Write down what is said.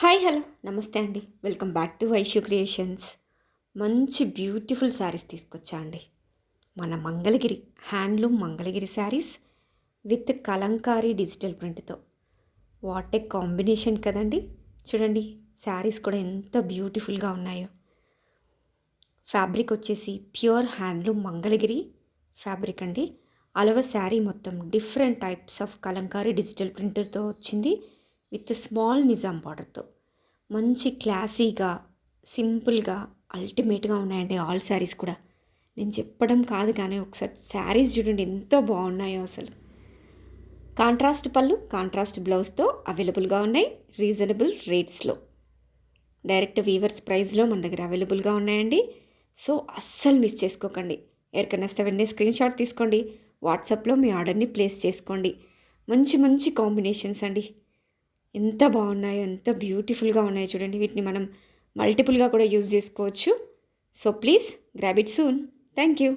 Hi hello నమస్తే అండి. Welcome back to Vaishu creations. మంచి బ్యూటిఫుల్ శారీస్ తీసుకొచ్చా అండి. మన Mangalagiri handloom Mangalagiri saris with kalamkari digital ప్రింట్తో. వాట్ ఏ కాంబినేషన్ కదండి. చూడండి శారీస్ కూడా ఎంత బ్యూటిఫుల్గా ఉన్నాయో. ఫ్యాబ్రిక్ వచ్చేసి ప్యూర్ హ్యాండ్లూమ్ మంగళగిరి ఫ్యాబ్రిక్ అండి. అలవ శారీ మొత్తం different types of kalamkari digital ప్రింట్తో వచ్చింది విత్ స్మాల్ నిజాం బార్డర్తో. మంచి క్లాసీగా సింపుల్గా అల్టిమేట్గా ఉన్నాయండి ఆల్ శారీస్ కూడా. నేను చెప్పడం కాదు కానీ ఒకసారి శారీస్ చూడండి ఎంత బాగున్నాయో అసలు. కాంట్రాస్ట్ పళ్ళు కాంట్రాస్ట్ బ్లౌజ్తో అవైలబుల్గా ఉన్నాయి రీజనబుల్ రేట్స్లో. డైరెక్ట్ వీవర్స్ ప్రైస్లో మన దగ్గర అవైలబుల్గా ఉన్నాయండి. సో అస్సలు మిస్ చేసుకోకండి. ఎవరికైనా వస్తే వెంటనే స్క్రీన్ షాట్ తీసుకోండి. వాట్సాప్లో మీ ఆర్డర్ని ప్లేస్ చేసుకోండి. మంచి మంచి కాంబినేషన్స్ అండి. ఎంత బాగున్నాయో ఎంత బ్యూటిఫుల్గా ఉన్నాయో చూడండి. వీటిని మనం మల్టిపుల్గా కూడా యూజ్ చేసుకోవచ్చు. So please grab it soon. Thank you.